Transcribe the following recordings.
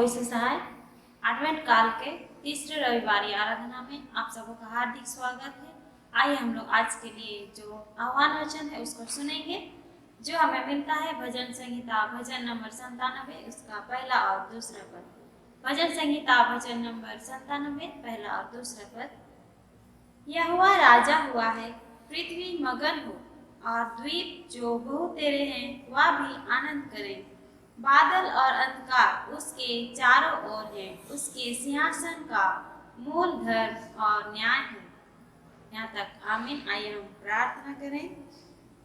Voice सहाय advent काल के तीसरे रविवारी आराधना में आप सबों का हार्दिक स्वागत है। आइए हम लोग आज के लिए जो आह्वान वचन है उसको सुनेंगे, जो हमें मिलता है भजन संहिता भजन नंबर 97 उसका पहला और दूसरा पद। भजन संहिता भजन नंबर 97 पहला और दूसरा पद। यहोवा राजा हुआ है, पृथ्वी मगन हो और द्वीप जो बहु तेरे हैं वह भी आनंद करें। बादल और अंधकार उसके चारों ओर है, उसके सिंहासन का मूल धर्म और न्याय है। यहाँ तक आमीन। आइए हम प्रार्थना करें।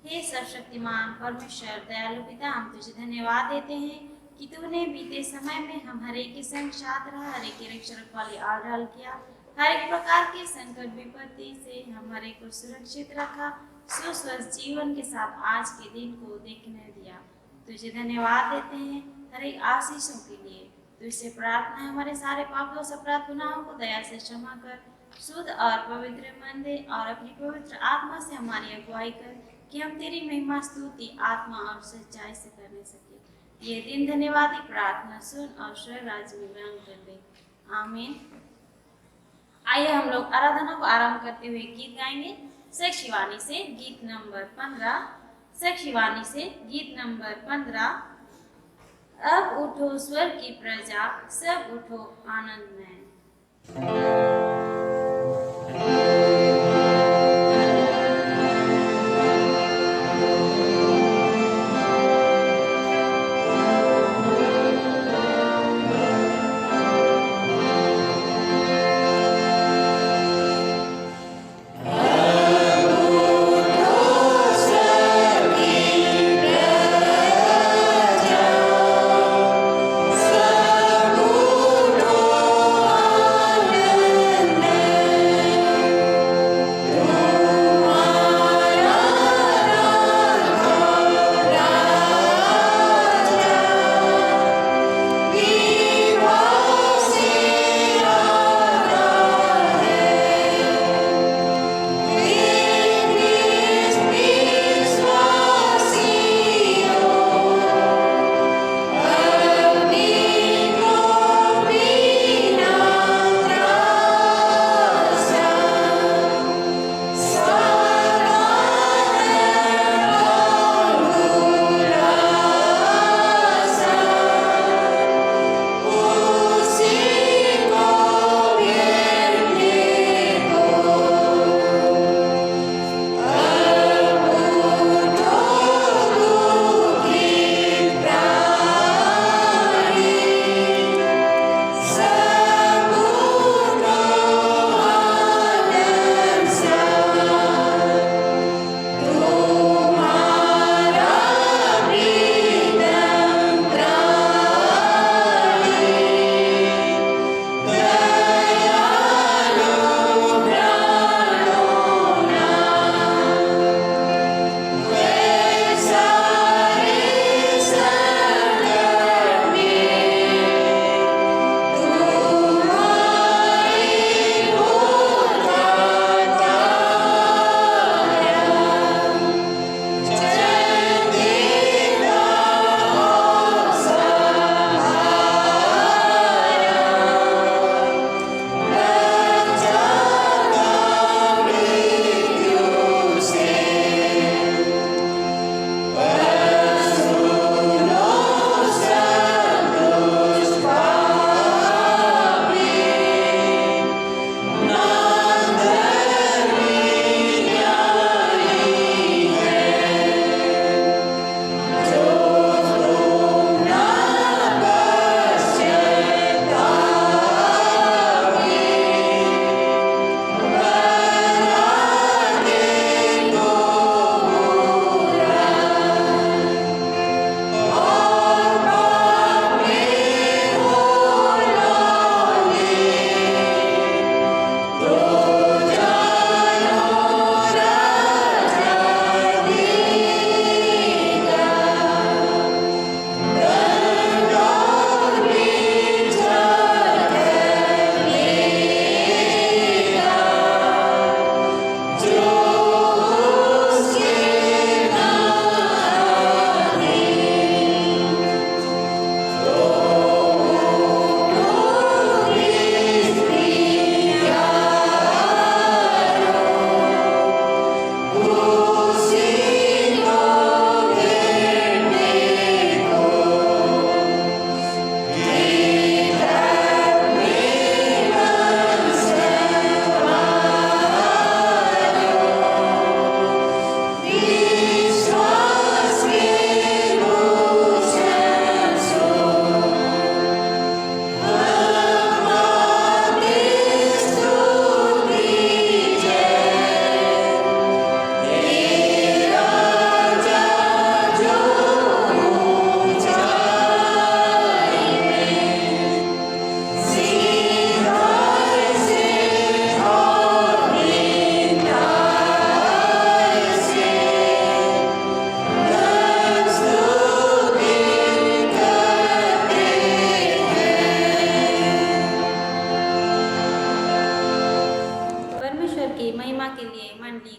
हे सर्वशक्तिमान परमेश्वर दयालु पिता, हम तुझे धन्यवाद देते हैं कि तूने बीते समय में हम हर एक के संग साथ रहा, हर एक के रक्षा रखवाली आढ़ाल किया, हर एक प्रकार के संकट विपत्ति से हम हर एक को सुरक्षित रखा, सुस्वस्थ जीवन के साथ आज के दिन को देखने दिया। तुझे धन्यवाद देते हैं हर एक आशीषों के लिए। तुझसे प्रार्थना है हमारे सारे पापों से अपराध गुनाहों को दया से क्षमा कर, शुद्ध और पवित्र मन दे और अपनी पवित्र आत्मा से हमारी अगुवाई कर कि हम तेरी महिमा स्तुति आत्मा और सच्चाई से करने सके। ये दिन धन्यवादी प्रार्थना सुन और स्वर्ग राज्य में ग्रहण कर ले। आमीन। आइए हम लोग आराधना को आरंभ करते हुए गीत गाएंगे। शिवानी से गीत नंबर 15। शिवानी से गीत नंबर 15। अब उठो स्वर्ग की प्रजा, सब उठो आनंद में।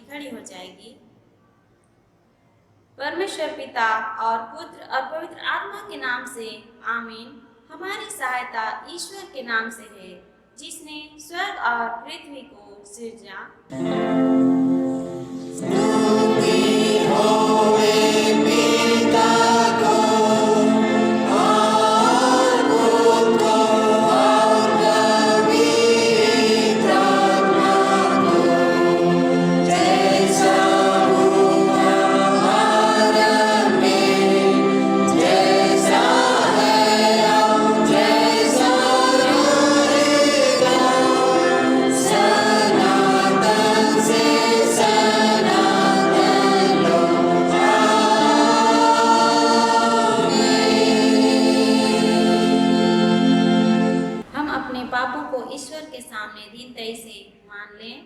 खड़ी हो जाएगी। परमेश्वर पिता और पुत्र और पवित्र आत्मा के नाम से आमीन। हमारी सहायता ईश्वर के नाम से है, जिसने स्वर्ग और पृथ्वी को सृजा। पापों को ईश्वर के सामने दीनताई से मान लें।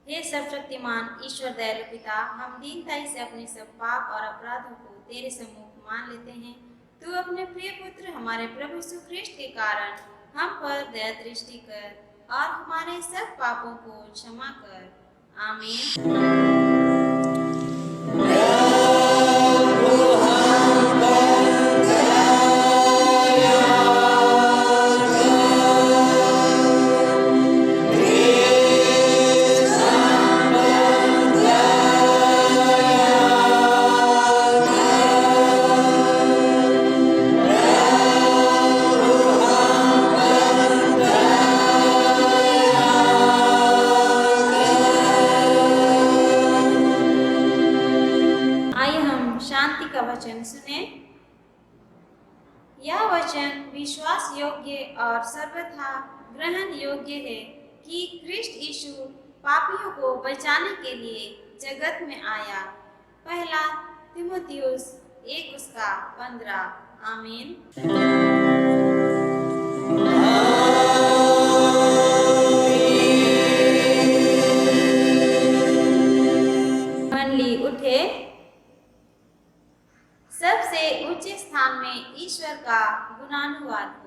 हे सर्वशक्तिमान ईश्वर दयालु पिता, हम दीनताई से अपने सब पाप और अपराधों को तेरे सम्मुख मान लेते हैं। तू अपने प्रिय पुत्र हमारे प्रभु यीशु ख्रिस्ट के कारण हम पर दया दृष्टि कर और हमारे सब पापों को क्षमा कर। आमीन। शांति का वचन सुने। यह वचन विश्वास योग्य और सर्वथा ग्रहण योग्य है कि ख्रिस्ट यीशु पापियों को बचाने के लिए जगत में आया। पहला तीमुथियुस 1:15। आमीन। मंडली उठे। सबसे ऊंचे स्थान में ईश्वर का गुणानुवाद हो।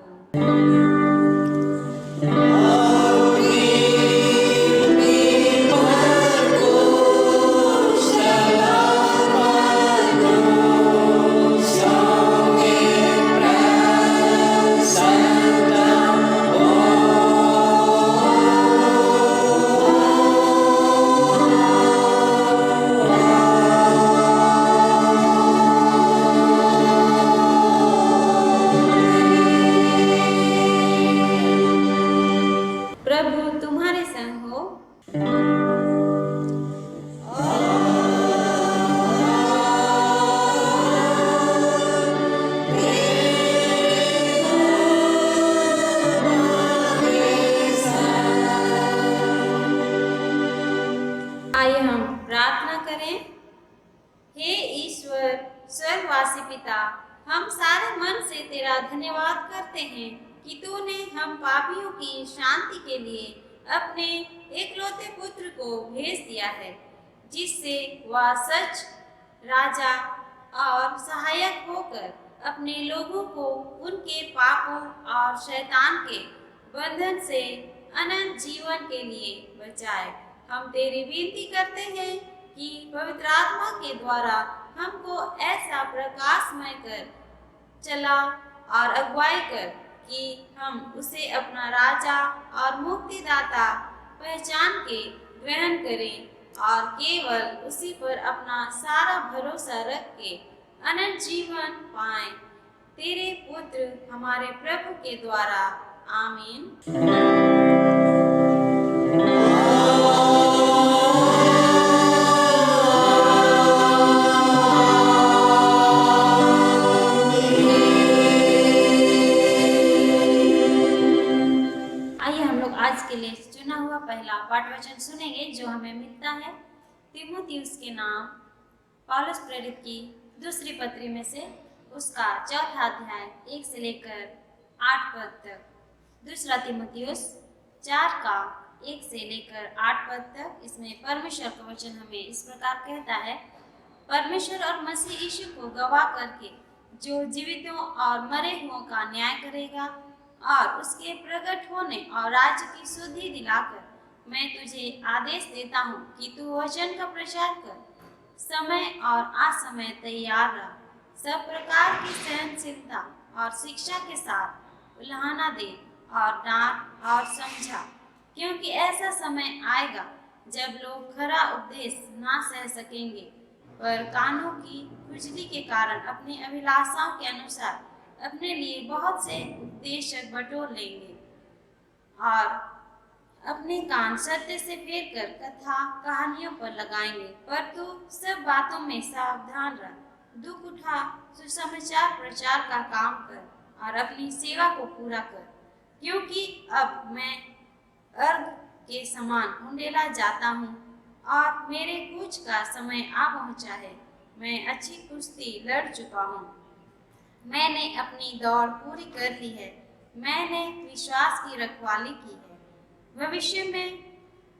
आइए हम प्रार्थना करें। हे ईश्वर स्वर्गवासी पिता, हम सारे मन से तेरा धन्यवाद करते हैं कि तूने हम पापियों की शांति के लिए अपने एकलौते पुत्र को भेज दिया है, जिससे वह सच राजा और सहायक होकर अपने लोगों को उनके पापों और शैतान के बंधन से अनंत जीवन के लिए बचाए। हम तेरी विनती करते हैं कि पवित्र आत्मा के द्वारा हमको ऐसा प्रकाशमय कर चला और अगुवाई कर कि हम उसे अपना राजा और मुक्तिदाता पहचान के ग्रहण करें और केवल उसी पर अपना सारा भरोसा रख के अनंत जीवन पाएं। तेरे पुत्र हमारे प्रभु के द्वारा। आमीन। आज के लिए चुना हुआ पहला पाठ वचन सुनेंगे, जो हमें मिलता है तीमुथियुस के नाम पौलुस प्रेरित की दूसरी पत्री में से उसका 4 अध्याय 1 से लेकर 8 पद तक। दूसरा तीमुथियुस 4 का 1 से लेकर 8 पद तक। इसमें परमेश्वर का वचन हमें इस प्रकार कहता है। परमेश्वर और मसीह यीशु को गवाह करके जो जीवितों और मरे हुओं का न्याय करेगा और उसके प्रकट होने और राज्य की सुधि दिलाकर मैं तुझे आदेश देता हूँ कि तू वचन का प्रचार कर, समय और असमय तैयार रह, सब प्रकार की सहनशीलता और शिक्षा के साथ उलाहना दे और डांट और समझा, क्योंकि ऐसा समय आएगा जब लोग खरा उपदेश ना सह सकेंगे, पर कानों की खुजली के कारण अपनी अभिलाषाओं के अनुसार अपने लिए बहुत से उपदेशक बटोर लेंगे और अपने कान सत्य से फेर कर कथा कहानियों पर लगाएंगे। पर तू सब बातों में सावधान रह, दुख उठा, सुसमाचार प्रचार का काम कर और अपनी सेवा को पूरा कर, क्योंकि अब मैं अर्घ के समान उंडेला जाता हूँ और मेरे कूच का समय आ पहुँचा है। मैं अच्छी कुश्ती लड़ चुका हूँ, मैंने अपनी दौड़ पूरी कर ली है, मैंने विश्वास की रखवाली की है। भविष्य में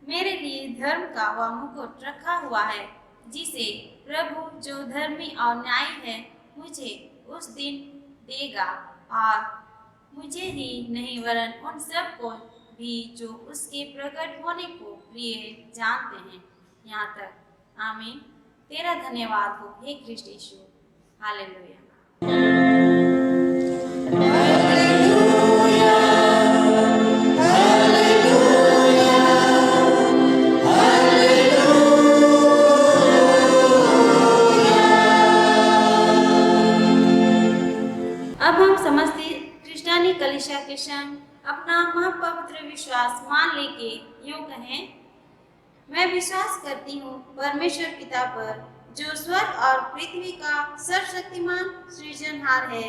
मेरे लिए धर्म का वह मुकुट रखा हुआ है, जिसे प्रभु जो धर्मी और न्यायी है मुझे उस दिन देगा, और मुझे ही नहीं वरन उन सब को भी जो उसके प्रकट होने को प्रिय जानते हैं, यहाँ तक। आमीन। तेरा धन्यवाद हो हे कृष्ण यीशु। हालेलुया। अब हम समस्त क्रिस्टियानी कलीसिया के संग अपना महापवित्र विश्वास मान लेके यूं कहें, मैं विश्वास करती हूँ परमेश्वर पिता पर, जो स्वर्ग और पृथ्वी का सर्वशक्तिमान सृजनहार है,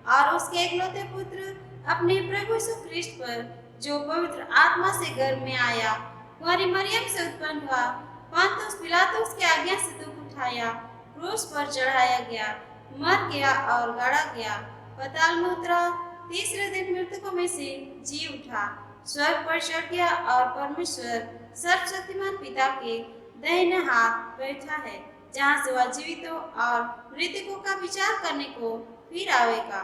और उसके एकलौते पुत्र अपने प्रभु यीशु ख्रिस्त पर, जो पवित्र आत्मा से गर्भ में आया, कुंवारी मरियम से उत्पन्न हुआ, पुन्तियुस पिलातुस की आज्ञा से दुख उठाया, क्रूस पर चढ़ाया गया, मर गया और गाड़ा गया, पाताल में उतरा, तीसरे दिन मृतकों में से जी उठा, स्वर्ग पर चढ़ गया और परमेश्वर सर्वशक्तिमान पिता के दाहिने हाथ बैठा है, जहाँ से वह जीवितों और मृतकों का विचार करने को फिर आवेगा।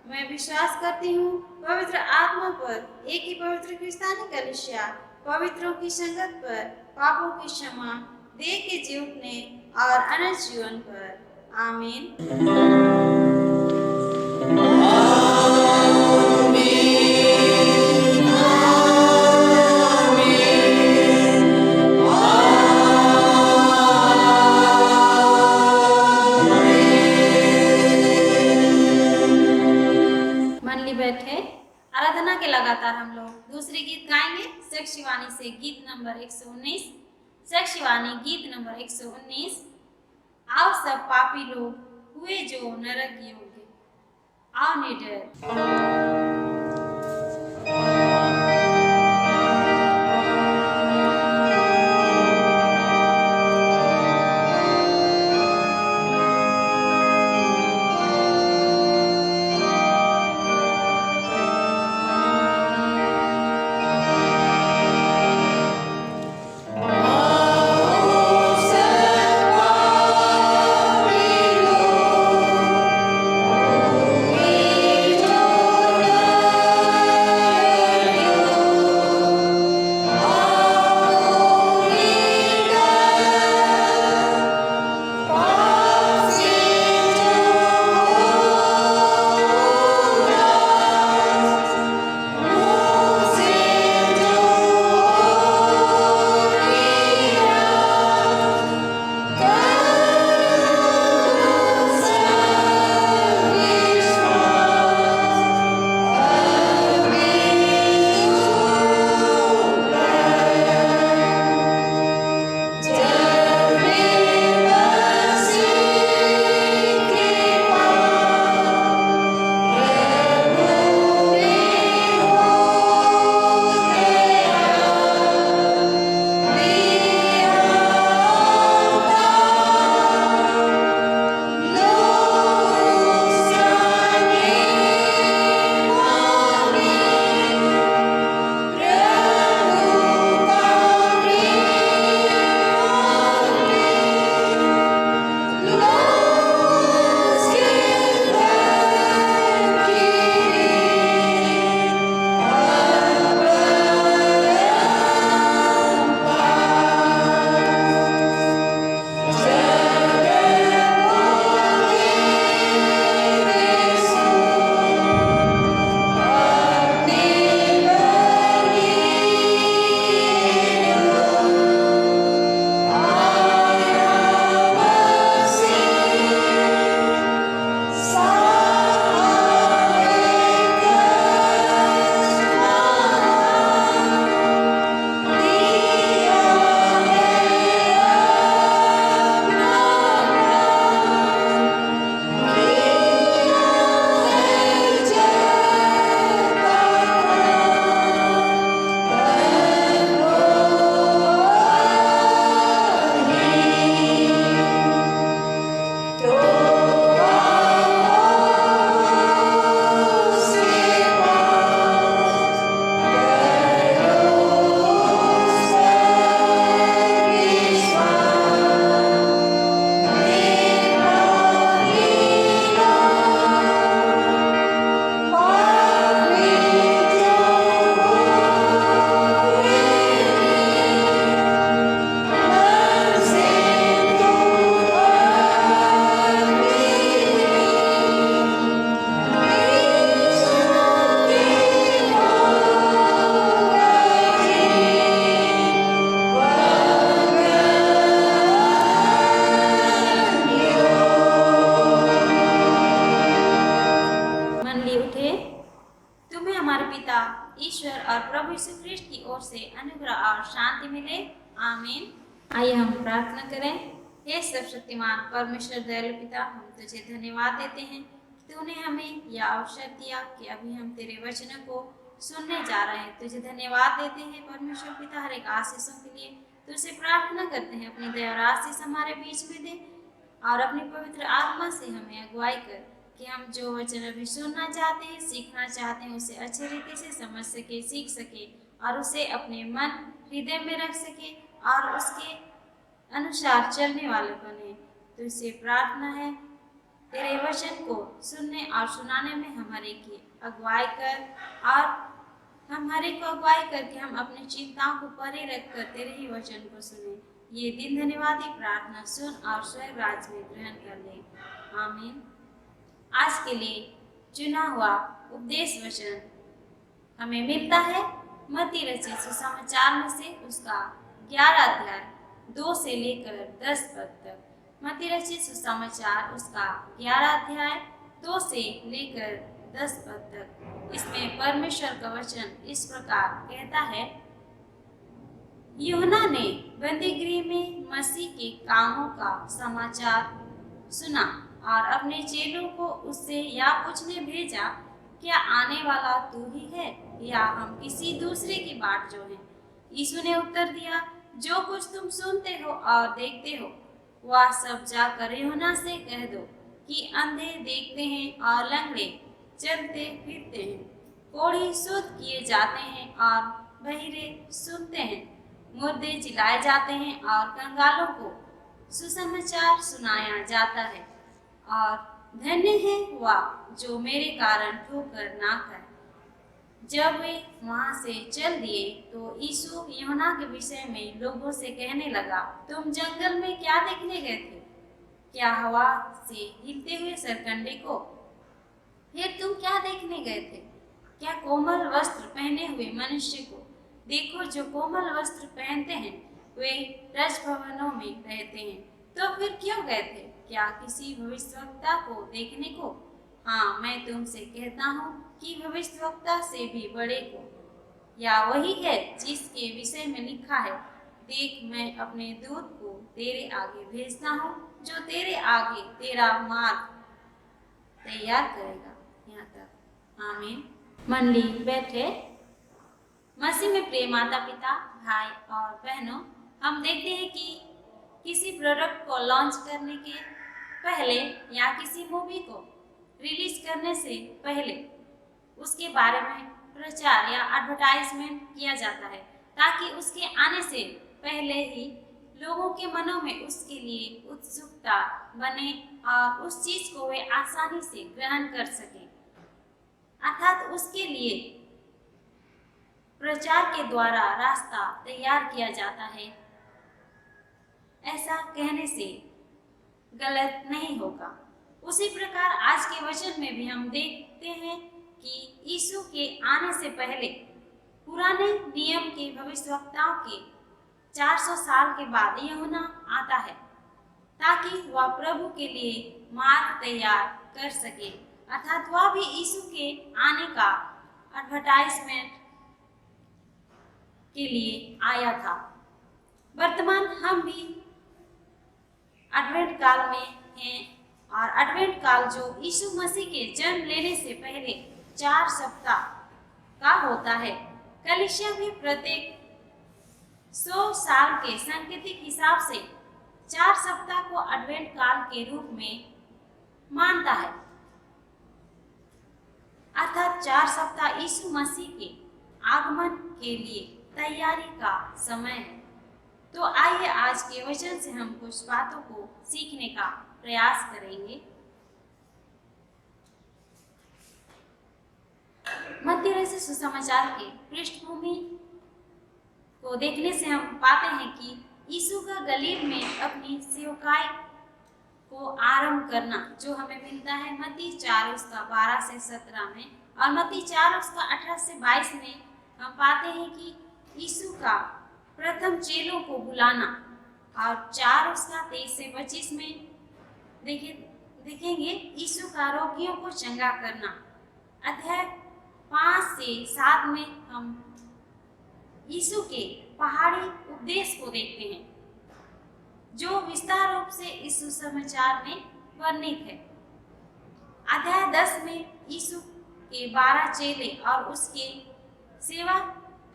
मैं विश्वास करती हूँ पवित्र आत्मा पर, एक ही पवित्र क्रिस्तियानी कलीसिया, पवित्रों की संगत पर, पापों की क्षमा, देह के जी उठने और अनंत जीवन पर। आमीन। बैठे आराधना के लगातार हम लोग दूसरे गीत गाएंगे। साक्षीवाणी से गीत नंबर 119, साक्षीवाणी गीत नंबर 119। आओ सब पापी लोग हुए जो नरक योग्य, आओ निडर। से अनुग्रह और शांति मिले। आमीन। आइए हम प्रार्थना करें। हे सर्वशक्तिमान परमेश्वर दयालु पिता, हम तुझे धन्यवाद देते हैं कि तूने हमें यह अवसर दिया कि अभी हम तेरे वचनों को सुनने जा रहे हैं। तुझे धन्यवाद देते हैं परमेश्वर पिता हर एक आशीषों के लिए। तुझसे प्रार्थना करते हैं अपनी दया और आशीष हमारे बीच में दे और अपनी पवित्र आत्मा से हमें अगुवाई कर कि हम जो वचन अभी सुनना चाहते हैं, सीखना चाहते हैं, उसे अच्छे रीति से समझ सके, सीख सके और उसे अपने मन हृदय में रख सके और उसके अनुसार चलने वाले बने। तो इससे प्रार्थना है तेरे वचन को सुनने और सुनाने में हमारे की अगुवाई कर और हम हर एक को अगुवाई करके हम अपनी चिंताओं को परे रखकर तेरे ही वचन को सुने। ये दिन धन्यवादी प्रार्थना सुन और स्वर्ग राज्य में ग्रहण कर ले। आमीन। आज के लिए चुना हुआ उपदेश वचन हमें मिलता है मत्ती रचित सुसमाचार में से उसका 11 अध्याय 2 से लेकर 10 पद तक। मत्ती रचित सुसमाचार उसका 11 अध्याय 2 से लेकर 10 पद तक। इसमें परमेश्वर का वचन इस प्रकार कहता है, यूहन्ना ने बंदीगृह में मसीह के कामों का समाचार सुना और अपने चेलों को उससे यह पूछने भेजा, क्या आने वाला तू ही है या हम किसी दूसरे की बाट जो है? यीशु ने उत्तर दिया, जो कुछ तुम सुनते हो और देखते हो वह सब जाकर यूहन्ना से कह दो कि अंधे देखते हैं और लंगड़े चलते फिरते हैं, कोढ़ी शुद्ध किए जाते हैं और बहिरे सुनते हैं, मुर्दे जिलाए जाते हैं और कंगालों को सुसमाचार सुनाया जाता है। और धन्य है वह जो मेरे कारण ठोकर ना खाए। जब वे वहां से चल दिए तो यीशु यूहन्ना के विषय में लोगों से कहने लगा, तुम जंगल में क्या देखने गए थे? क्या हवा से हिलते हुए सरकंडे को? फिर तुम क्या देखने गए थे? क्या कोमल वस्त्र पहने हुए मनुष्य को? देखो, जो कोमल वस्त्र पहनते हैं वे राजभवनों में रहते हैं। तो फिर क्यों गए थे? क्या किसी भविष्यवक्ता को देखने को? हाँ, मैं तुमसे कहता हूँ कि भविष्यवक्ता से भी बड़े को। या वही है जिसके विषय में लिखा है, देख मैं अपने दूत को तेरे आगे भेजता हूँ जो तेरे आगे तेरा मार्ग तैयार करेगा। यहाँ तक। आमीन। मंडली बैठे। मसीह में प्रिय माता पिता, भाई और बहनों, हम देखते हैं कि किसी प्रोडक्ट को लॉन्च करने के पहले या किसी मूवी को रिलीज करने से पहले उसके बारे में प्रचार या एडवर्टाइजमेंट किया जाता है ताकि उसके आने से पहले ही लोगों के मनों में उसके लिए उत्सुकता बने और उस चीज को वे आसानी से ग्रहण कर सकें। अर्थात उसके लिए प्रचार के द्वारा रास्ता तैयार किया जाता है। ऐसा कहने से गलत नहीं होगा। उसी प्रकार आज के वचन में भी हम देखते हैं कि यीशु के आने से पहले पुराने नियम के भविष्यवक्ताओं के 400 साल के बाद यूहन्ना आता है ताकि वह प्रभु के लिए मार्ग तैयार कर सके। अर्थात वह भी यीशु के आने का एडवर्टाइजमेंट के लिए आया था। वर्तमान हम भी एडवेंट काल में हैं और एडवेंट काल जो यीशु मसीह के जन्म लेने से पहले 4 सप्ताह का होता है। कलीसिया भी प्रत्येक 100 साल के सांकेतिक हिसाब से 4 सप्ताह को एडवेंट काल के रूप में मानता है। अर्थात 4 सप्ताह यीशु मसीह के आगमन के लिए तैयारी का समय है। तो आइए आज के वचन से हम कुछ बातों को सीखने का प्रयास करेंगे। मत्ती रचित सुसमाचार के पृष्ठभूमि को देखने से हम पाते हैं कि यीशु का गलील में अपनी सेवकाई को आरंभ करना जो हमें मिलता है मत्ती 4 उसका 12 से 17 में और मत्ती 4 उसका 18 से 22 में हम पाते हैं कि यीशु का प्रथम चेलों को बुलाना और 4 उसका 23 से 25 में देखेंगे यीशु का रोगियों को चंगा करना। अध्याय 5 से 7 में हम यीशु के पहाड़ी उपदेश को देखते हैं, जो विस्तार रूप से इस सुसमाचार में वर्णित है। अध्याय 10 में यीशु के 12 चेले और उसके सेवा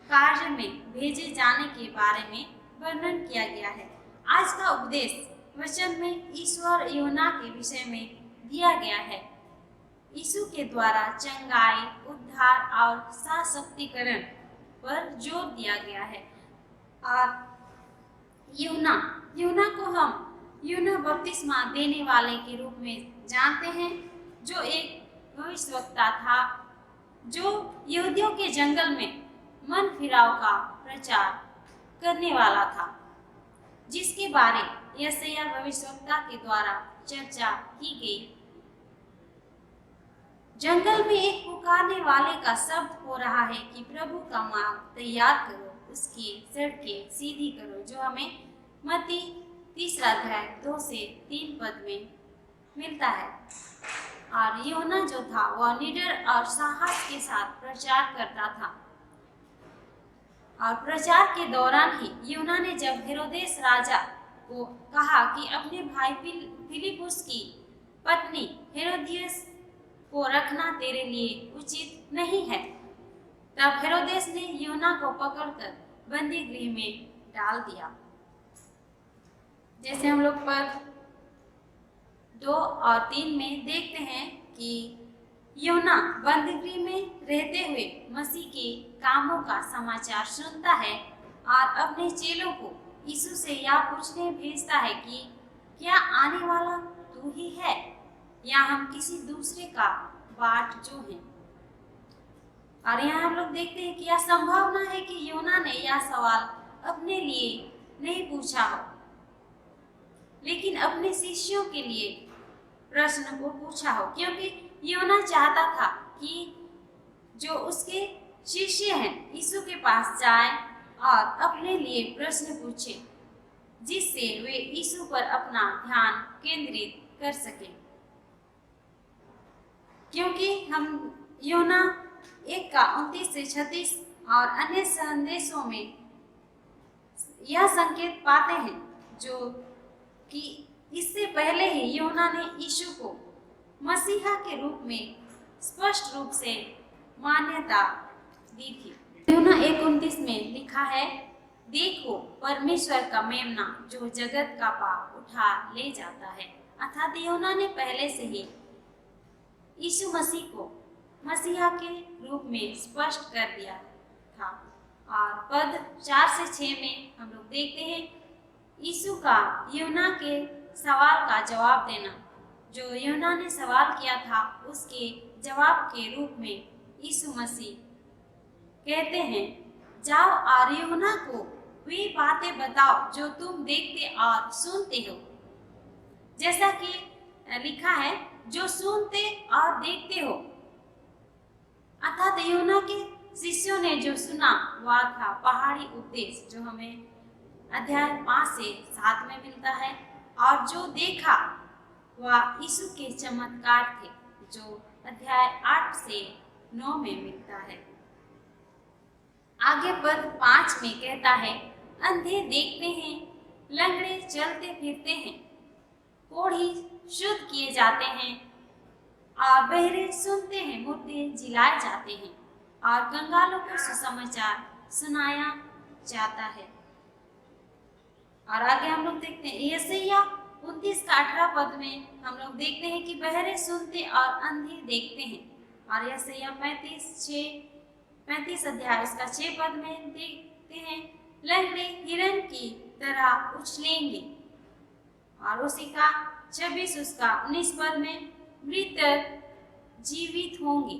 कार्य में भेजे जाने के बारे में वर्णन किया गया है। आज का उपदेश वचन में ईश्वर यूहन्ना के विषय में दिया गया है। यीशु के द्वारा चंगाई, उद्धार और सशक्तिकरण पर जोर दिया गया है। और यूहन्ना को हम यूहन्ना बपतिस्मा देने वाले के रूप में जानते हैं, जो एक भविष्यवक्ता था, जो यहूदियों के जंगल में मन फिराव का प्रचार करने वाला था, जिसके बारे यशायाह भविष्यवक्ता के द्वारा चर्चा की गई। जंगल में एक पुकारने वाले का शब्द हो रहा है कि प्रभु का मार्ग तैयार करो, उसकी सड़कें सीधी करो, जो हमें मत्ती 3 अध्याय 2 से 3 पद में मिलता है। और यूहन्ना जो था वह निडर और साहस के साथ प्रचार करता था। और प्रचार के दौरान ही यूहन्ना ने जब हेरोदेस राजा को कहा कि अपने भाई फिलिपुस की पत्नी हेरोदियस को रखना तेरे लिए उचित नहीं है, तब हेरोदेस ने यूहन्ना को पकड़कर बंदी गृह में डाल दिया। जैसे हम लोग पद 2 और 3 में देखते हैं कि यूहन्ना बंदी गृह में रहते हुए मसीह के कामों का समाचार सुनता है और अपने चेलों को यीशु से यह पूछने भेजता है कि क्या आने वाला तू ही है या हम किसी दूसरे का बाट जो है। और यहाँ हम लोग देखते हैं कि यह संभावना है कि यूहन्ना ने यह सवाल अपने लिए नहीं पूछा हो, लेकिन अपने शिष्यों के लिए प्रश्न को पूछा हो, क्योंकि यूहन्ना चाहता था कि जो उसके शिष्य हैं यीशु के पास जाएं और अपने लिए प्रश्न पूछें, जिससे वे यीशु पर अपना ध्यान केंद्रित कर सकें। क्योंकि हम यूहन्ना 1 का 29 से 36 और अन्य संदेशों में यह संकेत पाते हैं, जो कि इससे पहले ही यूहन्ना ने यीशु को मसीहा के रूप में स्पष्ट रूप से मान्यता दी थी। यूहन्ना 1:29 में लिखा है, देखो परमेश्वर का मेमना जो जगत का पाप उठा ले जाता है। अर्थात यूहन्ना ने पहले से ही यीशु मसीह को मसीहा के रूप में स्पष्ट कर दिया था। और पद 4 से 6 में हम लोग देखते हैं यीशु का यूहन्ना के सवाल का जवाब देना। जो यूहन्ना ने सवाल किया था उसके जवाब के रूप में यीशु मसीह कहते हैं, जाओ और यूहन्ना को वे बातें बताओ जो तुम देखते और सुनते हो। जैसा कि लिखा है, जो सुनते और देखते हो। अर्थात यूहन्ना के शिष्यों ने जो सुना वह था पहाड़ी उपदेश, जो हमें अध्याय 5 से 7 में मिलता है, और जो देखा वह यीशु के चमत्कार थे, जो अध्याय 8 से 9 में मिलता है। आगे पद 5 में कहता है, अंधे देखते हैं, लंगड़े चलते फिरते हैं, कोढ़ी शुद्ध किए जाते हैं और बहरे सुनते हैं, मुर्दे जिलाए जाते हैं और कंगालों को सुसमाचार सुनाया जाता है। और आगे हम लोग देखते हैं यशायाह 29 का 18 पद में हम लोग देखते हैं कि बहरे सुनते और अंधे देखते हैं। और यशायाह 35 अध्याय उसका 6 पद में देखते हैं, लंगड़े हिरन की तरह उछलेंगे। और उसी का 26 उसका 19 पद में मृत जीवित होंगे।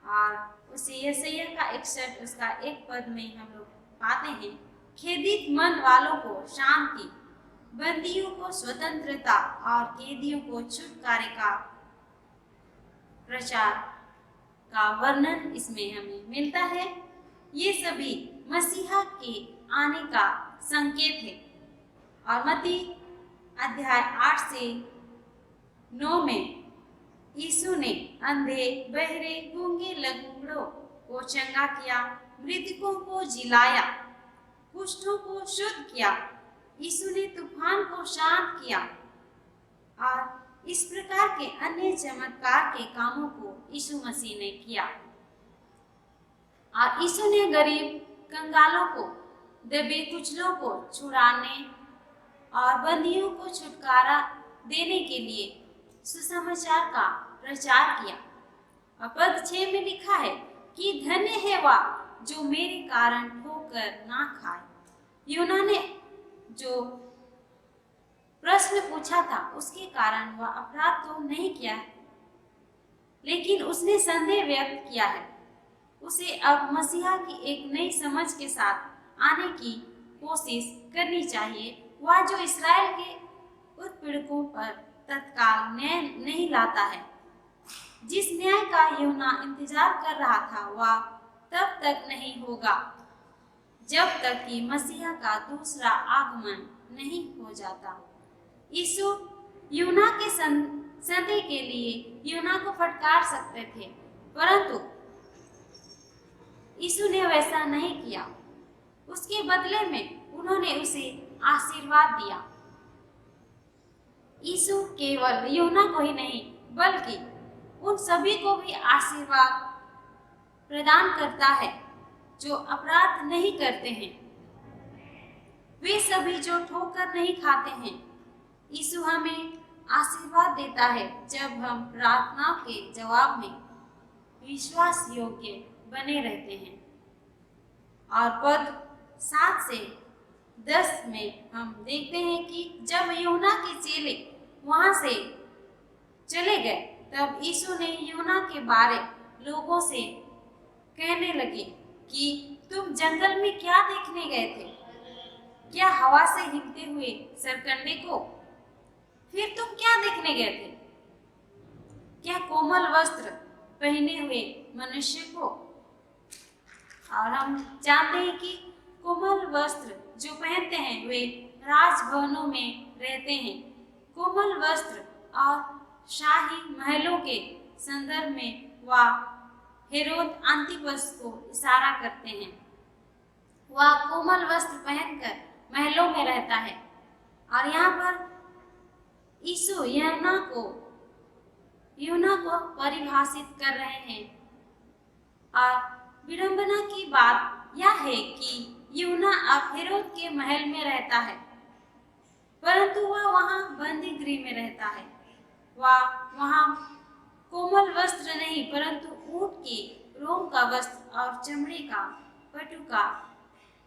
और उसी यशायाह का 61 उसका 1 पद में हम लोग पाते हैं, खेदित मन वालों को शांति, बंदियों को स्वतंत्रता और कैदियों को छुटकारे का प्रचार का वर्णन इसमें हमें मिलता है। ये सभी मसीहा के आने का संकेत है। और मत्ती अध्याय 8 से 9 में यीशु ने अंधे, बहरे, गूंगे, लंगड़ों को चंगा किया, मृतकों को जिलाया, कुष्ठों को शुद्ध किया। यीशु ने तूफान को शांत किया और इस प्रकार के अन्य चमत्कार के कामों को यीशु मसीह ने किया। और यीशु ने गरीब, कंगालों को, दबे कुचलों को छुड़ाने और बंदियों को छुटकारा देने के लिए सुसमाचार का प्रचार किया। और पद 6 में लिखा है कि धन्य है वह जो मेरे कारण ठोकर ना खाए। यूना ने जो प्रश्न पूछा था उसके कारण वह अपराध तो नहीं किया, लेकिन उसने संदेह व्यक्त किया है। उसे अब मसीहा की एक नई समझ के साथ आने की कोशिश करनी चाहिए। वह जो इसराइल के उत्पीड़कों पर तत्काल न्याय नहीं लाता है। जिस न्याय का यूना इंतजार कर रहा था वह तब तक नहीं होगा जब तक कि मसीहा का दूसरा आगमन नहीं हो जाता। यीशु यूना के संदेह के लिए यूना को फटकार सकते थे, परंतु यीशु ने वैसा नहीं किया। उसके बदले में उन्होंने उसे आशीर्वाद दिया। यीशु केवल यूना को ही नहीं बल्कि उन सभी को भी आशीर्वाद प्रदान करता है जो अपराध नहीं करते हैं, वे सभी जो ठोकर नहीं खाते हैं। यीशु हमें आशीर्वाद देता है जब हम प्रार्थनाओं के जवाब में विश्वास योग्य बने रहते हैं। और पद 7 से 10 में हम देखते हैं कि जब यूना के चेले वहां से चले गए तब यीशु ने यूना के बारे लोगों से कहने लगे कि तुम जंगल में क्या देखने गए थे? क्या हवा से हिलते हुए सरकंडे को? फिर तुम क्या देखने गए थे? क्या कोमल वस्त्र पहने हुए मनुष्य को? और हम जानते हैं कि कोमल वस्त्र जो पहनते हैं वे राजभवनों में रहते हैं। कोमल वस्त्र और शाही महलों के संदर्भ में वह हेरोद अंतिपस को इशारा करते हैं। वह कोमल वस्त्र पहनकर महलों में रहता है। और यहाँ पर यीशु यूना को परिभाषित कर रहे हैं। और विडंबना की बात यह है कि यूना अब हेरोद के महल में रहता है, परंतु वह वहाँ बंदी गृह में रहता है। वह वहाँ कोमल वस्त्र नहीं परंतु ऊंट के रोम का वस्त्र और चमड़े का पटुका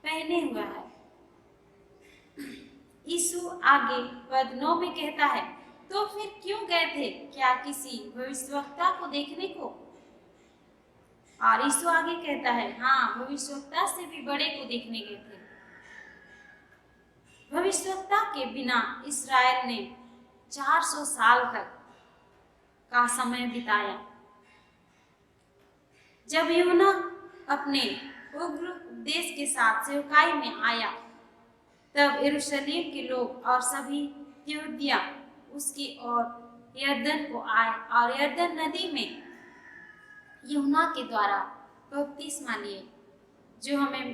पहने हुआ है। यीशु आगे पद 9 में कहता है, तो फिर क्यों गए थे? क्या किसी भविष्यवक्ता को देखने को? और यीशु आगे कहता है, हाँ, भविष्यवक्ता से भी बड़े को देखने गए थे। भविष्यवक्ता के बिना इस्राएल ने 400 साल तक का समय बिताया। जब यूना अपने उग्र उपदेश के साथ सेवकाई में आया तब यरूशलेम के लोग और सभी यहूदिया उसकी ओर यरदन को आए और यरदन नदी में यूना के द्वारा बपतिस्मा लिए, जो हमें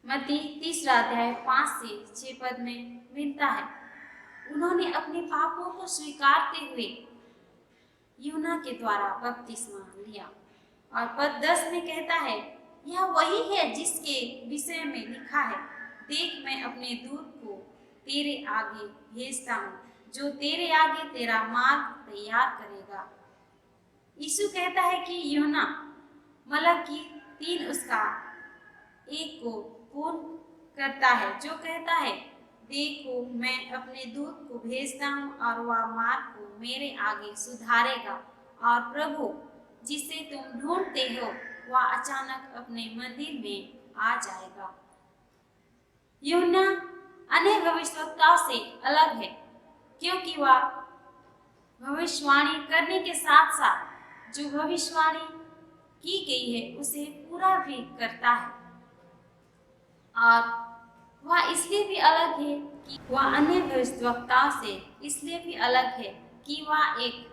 मत्ती 3 अध्याय 5 से 6 पद में मिलता है। उन्होंने अपने पापों को स्वीकारते हुए यूना के द्वारा बपतिस्मा लिया। और पद 10 में कहता है, यह वही है जिसके विषय में लिखा है, देख मैं अपने दूत को तेरे आगे भेजता हूँ, जो तेरे आगे तेरा मार्ग तैयार करेगा। यीशु कहता है कि यूना मलकी 3 उसका 1 को पूर्ण करता है, जो कहता है, देखो मैं अपने दूत को भेजता हूँ और वह मार्ग को मेरे आगे सुधारेगा। और प्रभु जिसे तुम ढूंढते हो वह अचानक अपने मंदिर में आ जाएगा। यूना अन्य भविष्यवक्ताओं से अलग है क्योंकि वह भविष्यवाणी करने के साथ साथ जो भविष्यवाणी की गई है उसे पूरा भी करता है। और वह इसलिए भी अलग है कि वह अन्य भविष्यवक्ताओं से इसलिए भी अलग है कि वह एक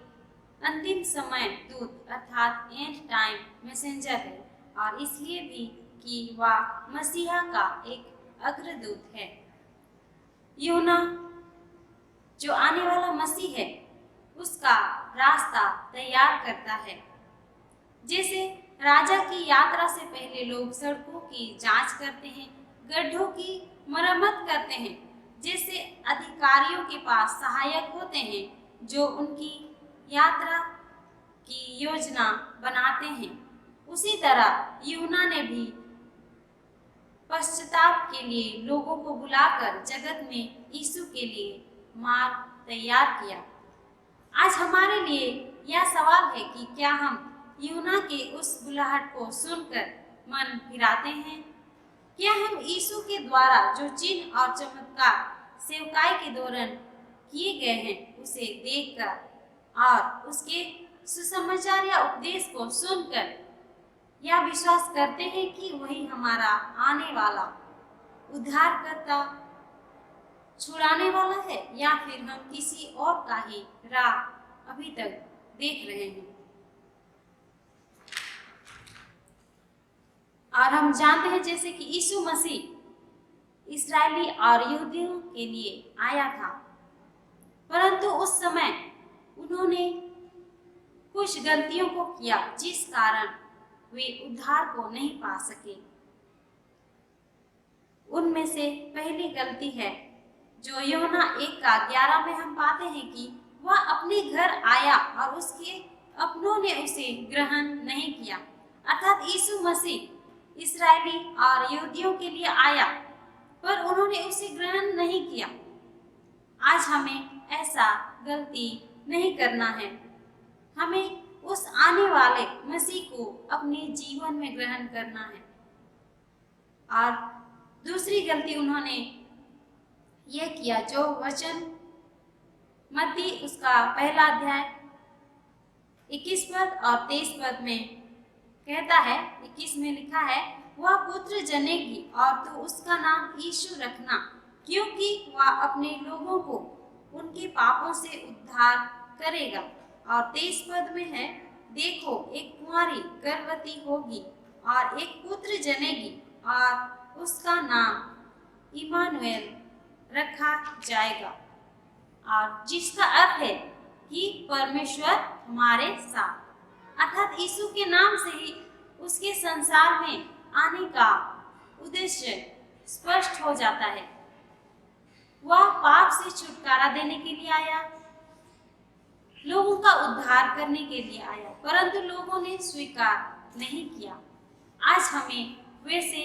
अंतिम समय दूत अर्थात एंड टाइम मैसेंजर है और इसलिए भी कि वह मसीहा का एक अग्रदूत है। यूहन्ना जो आने वाला मसीह है उसका रास्ता तैयार करता है। जैसे राजा की यात्रा से पहले लोग सड़कों की जांच करते हैं, गड्ढों की मरम्मत करते हैं, जैसे अधिकारियों के पास सहायक होते हैं जो उनकी यात्रा की योजना बनाते हैं, उसी तरह यूहन्ना ने भी पश्चाताप के लिए लोगों को बुलाकर जगत में यीशु के लिए मार्ग तैयार किया। आज हमारे लिए यह सवाल है कि क्या हम यूहन्ना के उस बुलाहट को सुनकर मन फिराते हैं? क्या हम यीशु के द्वारा जो चिन्ह और चमत्कार सेवकाई के दौरान किए गए हैं उसे देखकर और उसके सुसमाचार या उपदेश को सुनकर यह विश्वास करते हैं कि वही हमारा आने वाला उद्धारकर्ता छुड़ाने वाला है, या फिर हम किसी और का ही राह अभी तक देख रहे हैं? और हम जानते हैं जैसे कि यीशु मसीह इस्राएली और यहूदियों के लिए आया था, परंतु उस समय उन्होंने कुछ गलतियों को किया जिस कारण वे उद्धार को नहीं पा सके। उनमें से पहली गलती है जो यूहन्ना 1:11 में हम पाते हैं कि वह अपने घर आया और उसके अपनों ने उसे ग्रहण नहीं किया। अर्थात यीशु मसीह इस्राएली और यहूदियों के लिए आया पर उन्होंने उसे ग्रहण नहीं किया। आज हमें ऐसा गलती नहीं करना है। हमें उस आने वाले मसीह को अपने जीवन में ग्रहण करना है। और दूसरी गलती उन्होंने यह किया जो वचन मत्ती उसका 1 अध्याय 21 पद और 23 पद में कहता है। 21 में लिखा है, वह पुत्र जनेगी और तू उसका नाम यीशु रखना, क्योंकि वह अपने लोगों को उनके पापों से उद्धार करेगा। और 23 पद में है, देखो एक कुंवारी गर्भवती होगी और एक पुत्र जनेगी और उसका नाम इमानुएल रखा जाएगा, और जिसका अर्थ है कि परमेश्वर हमारे साथ। अर्थात यीशु के नाम से ही उसके संसार में आने का उद्देश्य स्पष्ट हो जाता है। वह पाप से छुटकारा देने के लिए आया, लोगों का उद्धार करने के लिए आया, परंतु लोगों ने स्वीकार नहीं किया। आज हमें वैसे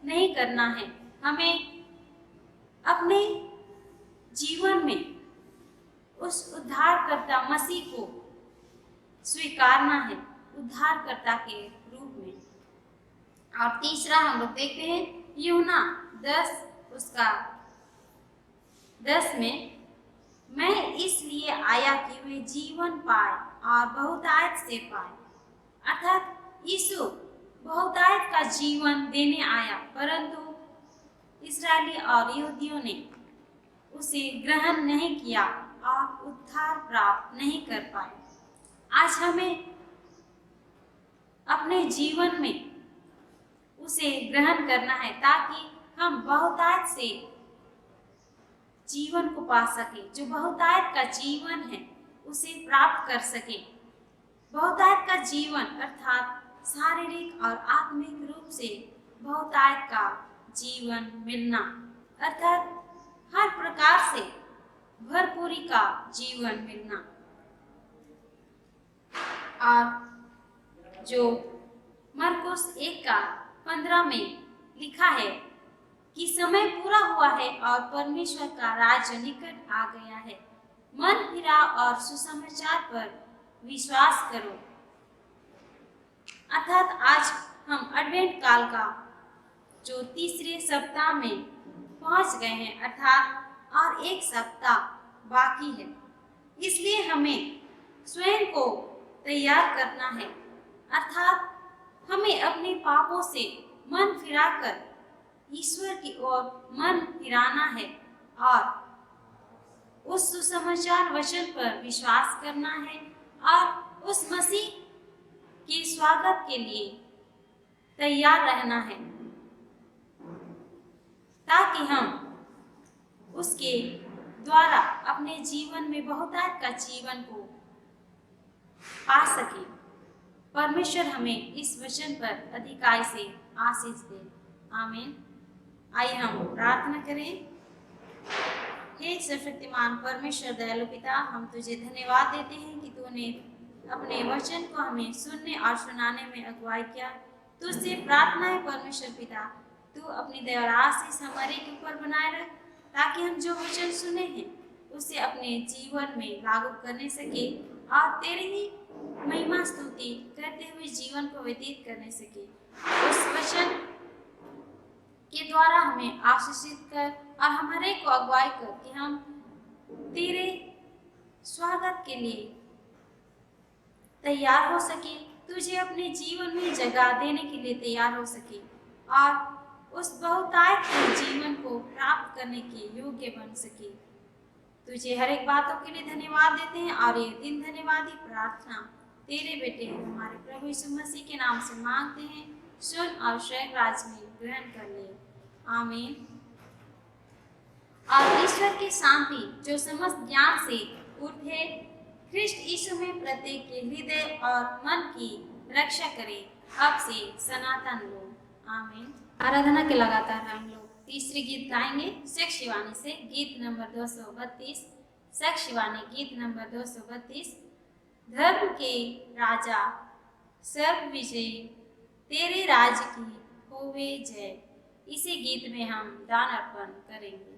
नहीं करना है। हमें अपने जीवन में उस उद्धारकर्ता मसीह को स्वीकारना है उद्धारकर्ता के रूप में। और तीसरा हम लोग देखते हैं यूहन्ना 10 में, मैं इसलिए आया कि वे जीवन पाए और बहुतायत से पाए। अर्थात यीशु बहुतायत का जीवन देने आया, परंतु इस्राएली और यहूदियों ने उसे ग्रहण नहीं किया और उद्धार प्राप्त नहीं कर पाए। आज हमें अपने जीवन में उसे ग्रहण करना है ताकि हम बहुतायत से जीवन को पा सके। जो बहुतायत का जीवन है उसे प्राप्त कर सके। बहुतायत का जीवन अर्थात शारीरिक और आत्मिक रूप से बहुतायत का जीवन मिलना, अर्थात हर प्रकार से भरपूरी का जीवन मिलना। और जो मरकुस 1:15 में लिखा है कि समय पूरा हुआ है और परमेश्वर का राज्य निकट आ गया है, मन फिरा और सुसमाचार पर विश्वास करो। अर्थात आज हम एडवेंट काल का जो तीसरे सप्ताह में पहुंच गए हैं, अर्थात और एक सप्ताह बाकी है, इसलिए हमें स्वयं को तैयार करना है। अर्थात हमें अपने पापों से मन फिराकर ईश्वर की ओर मन फिराना है और उस सुसमाचार वचन पर विश्वास करना है और उस मसीह के स्वागत के लिए तैयार रहना है, ताकि हम उसके द्वारा अपने जीवन में बहुतायत का जीवन को पा सके। परमेश्वर हमें इस वचन पर अधिकाई से आशीष दे। आमीन। आइए हम प्रार्थना करें। हे सर्वशक्तिमान परमेश्वर दयालु पिता, हम तुझे धन्यवाद देते हैं कि तूने अपने वचन को हमें सुनने और सुनाने में अगुवाई किया। तुझसे प्रार्थना है परमेश्वर पिता, तू अपनी दया और आशीष हमारे के ऊपर बनाए रख, ताकि हम जो वचन सुने हैं उसे अपने जीवन में लागू करने सके और तेरी ही महिमा स्तुति करते हुए जीवन को व्यतीत करने सके। उस वचन के द्वारा हमें आशीषित कर और हमारे को अगुवाई कर कि हम तेरे स्वागत के लिए तैयार हो सके, तुझे अपने जीवन में जगह देने के लिए तैयार हो सके और उस बहुतायत के जीवन को प्राप्त करने के योग्य बन सके। तुझे हर एक बातों के लिए धन्यवाद देते हैं और ये दिन धन्यवादी प्रार्थना तेरे बेटे हमारे प्रभु यीशु मसीह के नाम से मांगते हैं। सुन और स्वर्ग राज में ग्रहण कर ले। आमीन। और ईश्वर की शांति जो समस्त ज्ञान से ऊर्ध्व ख्रिस्ट यीशु में प्रत्येक के हृदय और मन की रक्षा करे, अब से सनातन लोग। आमीन। आराधना के लगातार हम लोग तीसरी गीत गाएंगे शेख शिवानी से, गीत नंबर 232। शेख शिवानी गीत नंबर 232। धर्म के राजा सर्व विजयी, तेरे राज की होवे जय। इसी गीत में हम दान अर्पण करेंगे।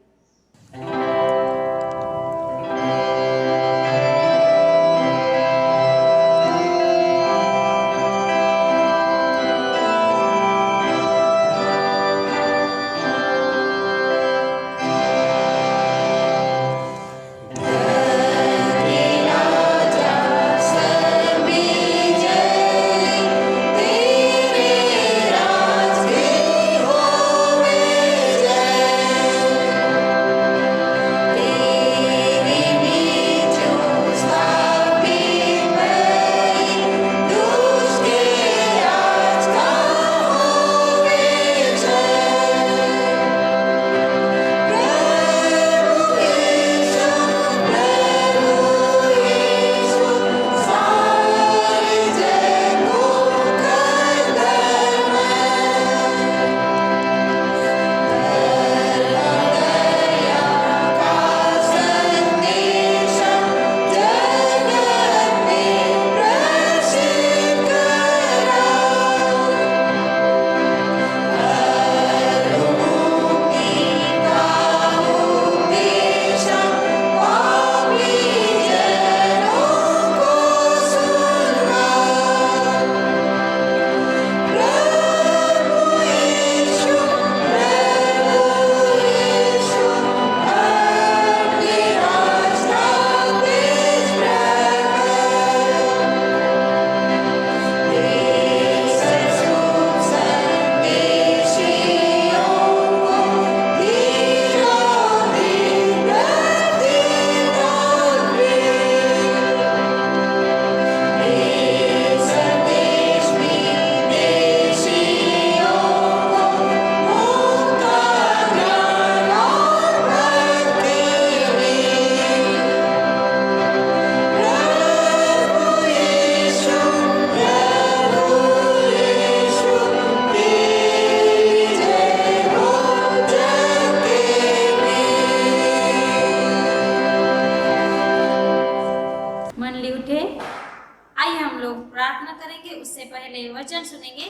उससे पहले वचन सुनेंगे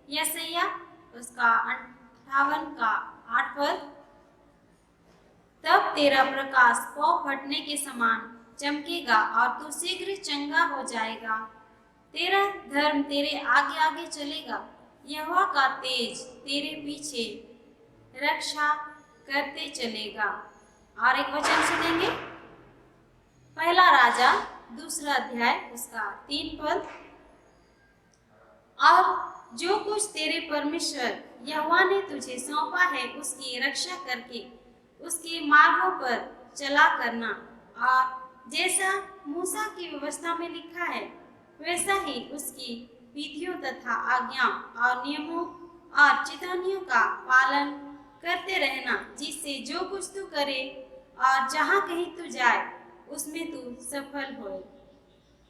यशायाह उसका 58 का 8 पद। तब तेरा प्रकाश पौ फटने के समान चमकेगा और तू शीघ्र चंगा हो जाएगा। तेरा धर्म तेरे आगे आगे चलेगा, यहोवा का तेज तेरे पीछे रक्षा करते चलेगा। और एक वचन सुनेंगे पहला राजा 2 अध्याय उसका 3 पद। और जो कुछ तेरे परमेश्वर यहोवा ने तुझे सौंपा है उसकी रक्षा करके उसके मार्गों पर चला करना, और जैसा मूसा की व्यवस्था में लिखा है वैसा ही उसकी विधियों तथा आज्ञा और नियमों और चेतावनियों का पालन करते रहना, जिससे जो कुछ तू करे और जहाँ कहीं तू जाए उसमें तू सफल होए।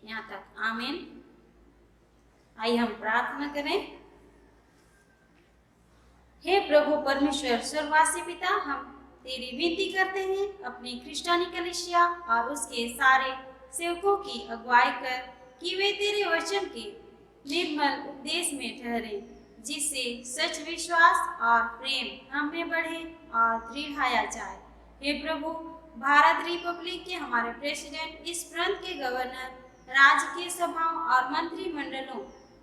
यहाँ तक आमीन। आइए हम प्रार्थना करें। हे प्रभु परमेश्वर स्वर्गवासी पिता, हम तेरी विनती करते हैं अपनी क्रिस्टियानी कलीसिया और उसके सारे सेवकों की अगुवाई कर कि वे तेरे वचन के निर्मल उपदेश में ठहरे, जिससे सच विश्वास और प्रेम हम में बढ़े और दृढ़ाया जाए। हे प्रभु, भारत रिपब्लिक के हमारे प्रेसिडेंट, इस प्रांत के गवर्नर, राज्य के सभाओं और मंत्रिमंडलों,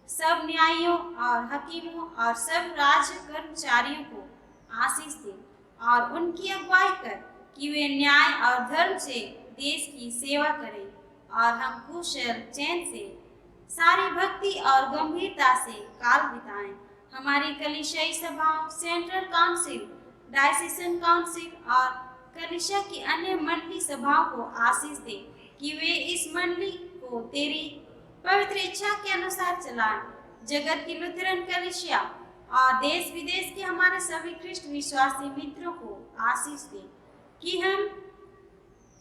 सब न्यायियों और हकीमों और सब राज्य कर्मचारियों को आशीष दे और उनकी अगुवाई कर कि वे न्याय और धर्म से देश की सेवा करें और हम कुशल चैन से सारी भक्ति और गंभीरता से काल बिताएं। हमारी कलीसियाई सभाओं, सेंट्रल काउंसिल, डायसीजन काउंसिल और कलीसिया की अन्य मंडली सभाओं को आशीष दे कि वे इस मंडली को तेरी पवित्र इच्छा के अनुसार चलाएं। जगत की लुथेरन कलीसिया और देश विदेश के हमारे सभी ख्रिस्ट विश्वासी मित्रों को आशीष दे कि हम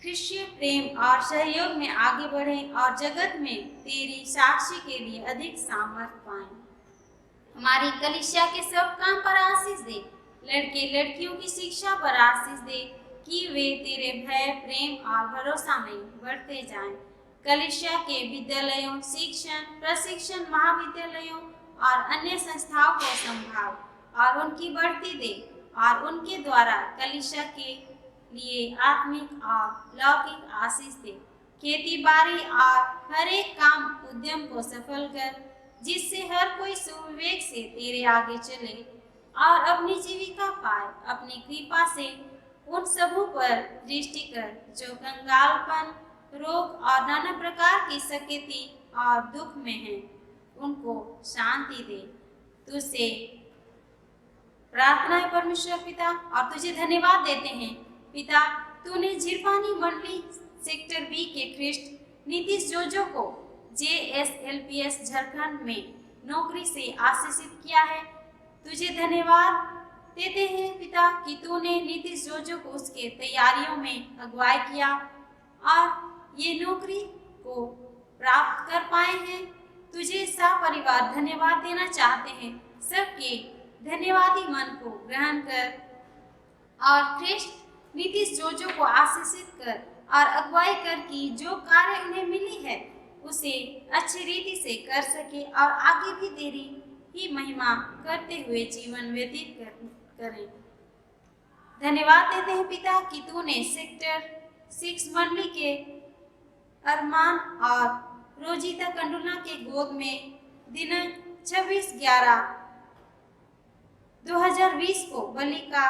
क्रिश्चियन प्रेम और सहयोग में आगे बढ़ें और जगत में तेरी साक्षी के लिए अधिक सामर्थ्य पाएं। हमारी कलीसिया के सब काम पर आशीष दे। लड़के लड़कियों की शिक्षा पर आशीष दे कि वे तेरे भय, प्रेम और भरोसा में बढ़ते जाएं। कलीसिया के विद्यालयों, शिक्षण, प्रशिक्षण महाविद्यालयों और अन्य संस्थाओं को संभाल और उनकी बढ़ती दे और उनके द्वारा कलीसिया के लिए आत्मिक और लौकिक आशीष दे। खेती बाड़ी और हर एक काम उद्यम को सफल कर, जिससे हर कोई सुविवेक से तेरे आगे चले और अपनी जीविका पाए। अपनी कृपा से उन सबों पर दृष्टि कर जो कंगालपन, रोग और नाना प्रकार की सकेती और दुख में हैं, उनको शांति दे। तुझसे प्रार्थना है परमेश्वर पिता, और तुझे धन्यवाद देते हैं पिता। तूने झिरपानी मंडली सेक्टर बी के ख्रिस्ट नीतीश जोजो को JSLPS झारखंड में नौकरी से आशीषित किया है। तुझे धन्यवाद देते हैं पिता कि तूने नीतीश जोजो को उसके तैयारियों में अगुवाई किया और ये नौकरी को प्राप्त कर पाए हैं। तुझे सपरिवार धन्यवाद देना चाहते हैं। सबके धन्यवादी मन को ग्रहण कर और ख्रिस्ट नीतीश जोजो को आशीषित कर और अगुवाई कर कि जो कार्य उन्हें मिली है उसे अच्छी रीति से कर सके और आगे भी तेरी ही महिमा करते हुए जीवन व्यतीत करें। धन्यवाद देते हैं पिता कि तूने सेक्टर 6 मंडली के अरमान और रोजिता कंडुला के गोद में दिनांक 26/11/2020 को बलि का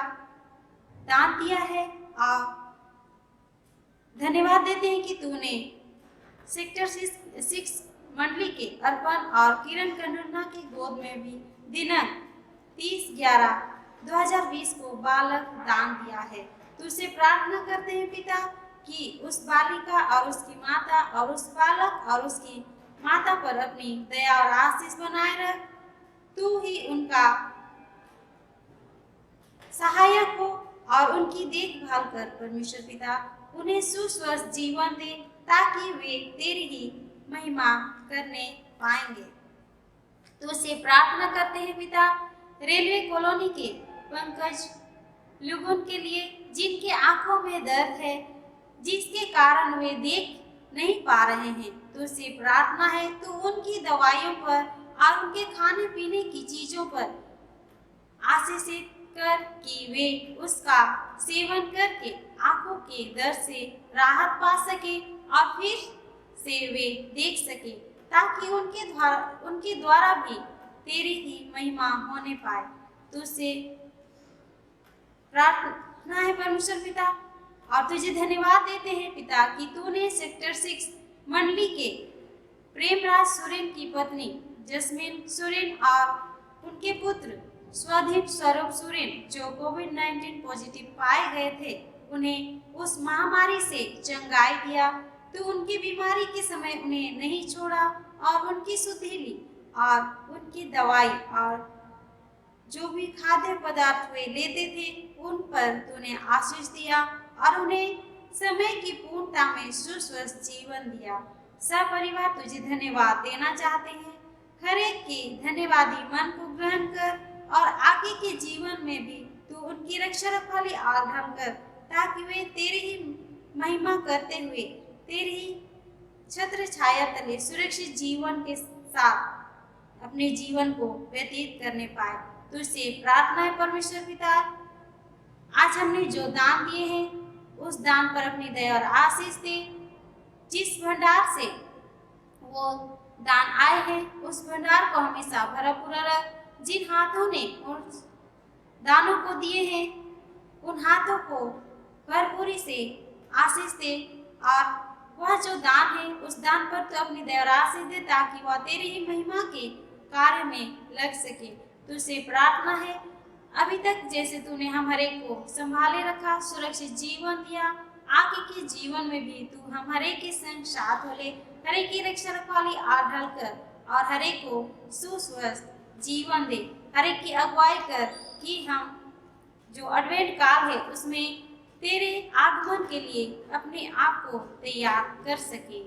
दान दिया है। और धन्यवाद देते हैं कि तूने सेक्टर 6 मंडली के अर्पण और किरण कंडुला के गोद में भी दिनांक 30/11/2020 को बालक दान दिया है। तुझसे प्रार्थना करते हैं पिता कि उस बालिका और उसकी माता और उस बालक और उसकी माता पर अपनी दया और आशीष बनाए रख। तू ही उनका सहायक हो और उनकी देखभाल कर परमेश्वर पिता। उन्हें सुस्वस्थ जीवन दे ताकि वे तेरी ही महिमा करने पाएंगे। तुझसे प्रार्थना करते हैं पिता रेलवे कॉलोनी के पंकज लुगुन के लिए, जिनके आंखों में दर्द है, जिसके कारण वे देख नहीं पा रहे हैं। तुझसे प्रार्थना है तू उनकी दवाइयों पर और उनके खाने पीने की चीजों पर आशीषित कर कि वे उसका सेवन करके आंखों के दर्द से राहत पा सके और फिर से वे देख सके, ताकि उनके द्वारा भी तेरी ही महिमा होने पाए। तुझसे प्रार्थना है परमेश्वर पिता, और तुझे धन्यवाद देते हैं पिता कि तूने सेक्टर 6 मंडली के प्रेमराज सोरेन की पत्नी जस्मीन सोरेन और उनके पुत्र स्वधीन स्वरूप सोरेन, जो कोविड-19 पॉजिटिव पाए गए थे, उन्हें उस महामारी से चंगाई दिया। तू उनकी बीमारी के समय उन्हें नहीं छोड़ा और उनकी सुधि ली और उनकी दवाई और जो भी खाद्य पदार्थ वे लेते थे उन पर तूने आशीष दिया और उन्हें समय की पूर्णता में सुस्वस्थ जीवन दिया। सब परिवार तुझे धन्यवाद देना चाहते हैं। हर एक के धन्यवादी मन को ग्रहण कर और आगे के जीवन में भी तू उनकी रक्षा रखवाली आधार कर, ताकि वे तेरी ही महिमा करते हुए तेरी ही छत्र छाया तले सुरक्षित जीवन के साथ अपने जीवन को व्यतीत करने पाए। तुझसे प्रार्थना है परमेश्वर पिता, आज हमने जो दान दिए हैं उस दान पर अपनी दया और आशीष दे। जिस भंडार से वो दान आए हैं उस भंडार को हमेशा भरा पूरा रख। जिन हाथों ने उन दानों को दिए हैं उन हाथों को भरपूरी से आशीष दे और वह जो दान है उस दान पर तो अपनी दया और आशीष दे, ताकि वह तेरी ही महिमा के कार्य में लग सके। तुझसे प्रार्थना है अभी तक जैसे तूने हम हर एक को संभाले रखा, सुरक्षित जीवन दिया, आगे के जीवन में भी तू हम हर एक के संग साथ हो ले, हर एक की रक्षा रखवाली आढ़ल कर और हर एक को सुस्वस्थ जीवन दे, हर एक की अगुवाई कर कि हम जो एडवेंट काल है उसमें तेरे आगमन के लिए अपने आप को तैयार कर सके।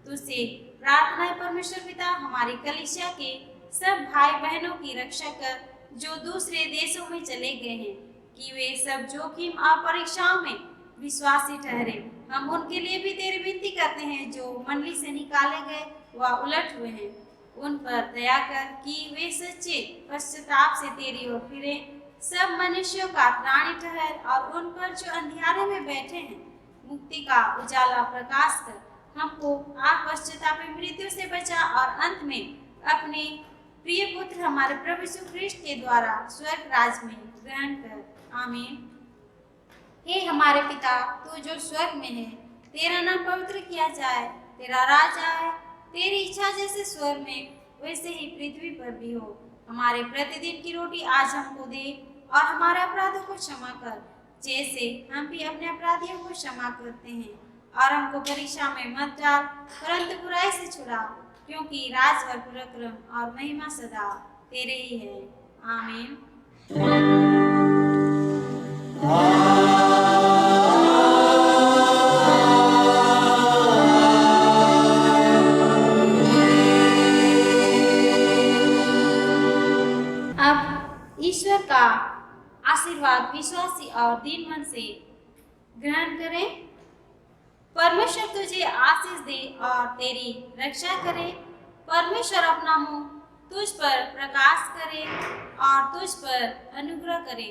तुझसे प्रार्थना है परमेश्वर पिता, हमारी कलीसिया के सब भाई बहनों की रक्षा कर जो दूसरे देशों में चले गए हैं, कि वे सब जोखिम और परीक्षाओं में विश्वासी ठहरे। हम उनके लिए भी तेरी विनती करते हैं जो मंडली से निकाले गए व उलट हुए हैं, उन पर दया कर कि वे सच्चे पश्चाताप से तेरी ओर फिरे। सब मनुष्यों का प्राणी ठहर और उन पर जो अंधियारे में बैठे हैं मुक्ति का उजाला प्रकाश कर हमको आप पश्चाताप मृत्यु से बचा और अंत में अपने प्रिय पुत्र हमारे प्रभु यीशु ख्रिस्ट के द्वारा स्वर्ग राज में ग्रहण कर। आमीन। हे हमारे पिता, तू जो स्वर्ग में है, तेरा नाम पवित्र किया जाए, तेरा राज आए, तेरी इच्छा जैसे स्वर्ग में वैसे ही पृथ्वी पर भी हो। हमारे प्रतिदिन की रोटी आज हमको दे और हमारे अपराधों को क्षमा कर जैसे हम भी अपने अपराधियों को क्षमा करते हैं, और हमको परीक्षा में मत डाल परंतु बुराई से छुड़ा, क्योंकि राज और पराक्रम और महिमा सदा तेरे ही है। आमीन। अब ईश्वर का आशीर्वाद विश्वासी और दीन मन से ग्रहण करें। परमेश्वर तुझे आशीष दे और तेरी रक्षा करे। परमेश्वर अपना मुंह तुझ पर प्रकाश करे और तुझ पर अनुग्रह करे।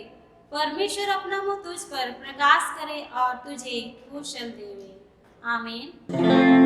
परमेश्वर अपना मुंह तुझ पर प्रकाश करे और तुझे कुशल देवे। आमीन।